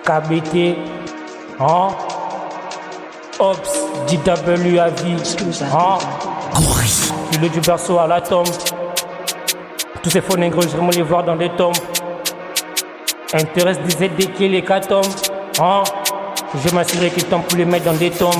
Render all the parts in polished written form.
KBT, hein? Ops, JW à vie, hein? Kilo du berceau à la tombe. Tous ces faux négros, j'aimerais les voir dans des tombes. Intéresse des aides qui les catombes, hein? Je m'assurerai qu'ils tombent pour les mettre dans des tombes,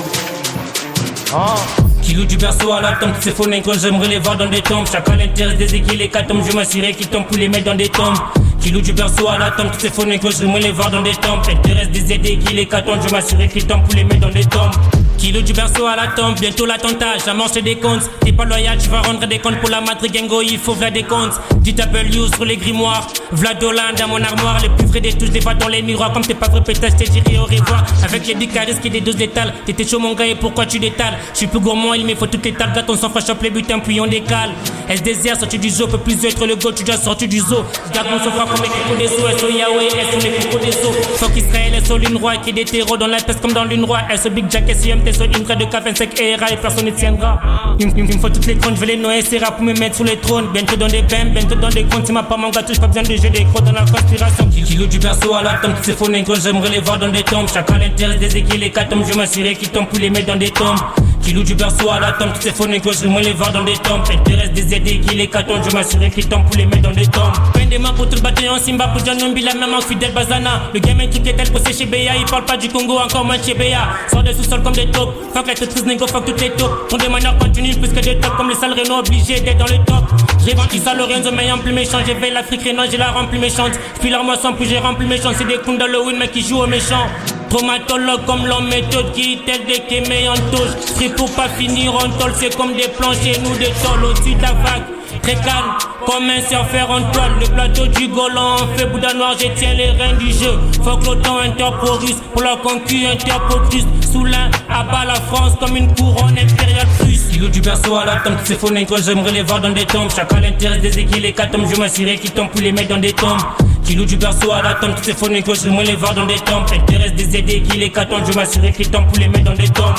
hein? Kilo du berceau à la tombe, tous ces faux négros, j'aimerais les voir dans des tombes. Chacun l'intéresse des aiguilles, les catombes, je m'assurerai qu'ils tombent pour les mettre dans des tombes. Kilo du berceau à la tombe, tous ces faux négros, j'aimerais les voir dans des tombes. Intéresse des aiguilles, les catombes, je m'assurerai qu'ils tombent pour les mettre dans des tombes. Kilo du berceau à la tombe, bientôt l'attentat, j'amorce des comptes. T'es pas loyal, tu vas rendre des comptes pour la matrigengo, il faut v'là des comptes. DW sur les grimoires, Vladolan dans mon armoire. Les plus frais des touches, des bats dans les miroirs. Comme t'es pas vrai pétage, t'es tiré au revoir. Avec les dicaristes et des doses d'étal. T'étais chaud mon gars et pourquoi tu détales? J'suis plus gourmand, il me faut toutes les tales. Gâte on s'en fâche, chope les butins puis on décale. Elle se désert, sorti du zoo, peut plus être le go, tu dois sortir du zoo. Garde mon sofa comme les cocos des eaux, SO Yahweh, SO les cocos des eaux. Fuck Israël, SO l'une roi, qui est des terreaux dans la peste comme dans l'une roi. SO Big Jack, SIM, TSO, Imtra de K25 ERA et personne ne tiendra. Il me faut toutes les crônes, je vais les noyer, c'est rap pour me mettre sous les trônes. Bientôt dans des bains, bientôt dans des comptes, c'est ma part, mon gâteau, j'ai pas besoin de jeu des crocs dans la conspiration. Kilo du berceau à la tombe, tous ces faux négros, j'aimerais les voir dans des tombes. Chacun l'intéresse des aiguilles, les catombes, je m'assurerai qu'ils tombent pour les mettre dans des tombes. Kilo du berceau à la tombe, tous ces faux négros, j'aimerais les voir dans des tombes. Intéresse des aiguilles, les catombes, je m'assurerai qu'ils tombent pour les mettre dans des tombes. Peine des mains pour tout le bataillon, Simba pour John Nombi, la même en fidèle Bazana. Le gamin qui est tel posé chez Béa, il parle pas du Congo, encore moins chez Béa. Sort de sous-sol comme des taupes, fuck la tête négo, fuck toutes les taupes. On des manières continuent plus que des tops, comme les sales Renault obligés d'être dans le top. J'évente Issa Lorenzo, mais en plus méchant, j'éveille l'Afrique Rénan, j'ai la remplie méchante. J'pille leur moisson, puis j'ai rempli méchant, c'est des coups d'Halloween, mais qui jouent aux méchants. Traumatologue comme l'homme méthode qui t'aide dès qu'il met en touche. C'est pour pas finir en tôle, c'est comme des planchers, nous des tôles au-dessus de la vague. Très calme, comme un surfeur en toile. Le plateau du Golan fait Bouddha noir, je tiens les reins du jeu. Faut que l'OTAN interporus, pour la concu interpotus. Sous l'un, abat la France comme une couronne impériale plus. Kilo du berceau à la tombe, tous ces faux négros, j'aimerais les voir dans des tombes. Chacun l'intéresse des aiguilles, les catombes, je m'assurerai qu'ils tombent pour les mettre dans des tombes. Kilo du berceau à la tombe, tous ces faux négros, j'aimerais les voir dans des tombes. Intéresse des aiguilles, les catombes, je m'assurerai qu'ils tombent pour les mettre dans des tombes.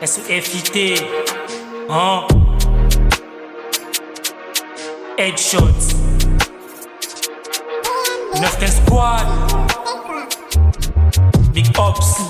SEFIT, hein? Headshots 9-15 squad Big Ops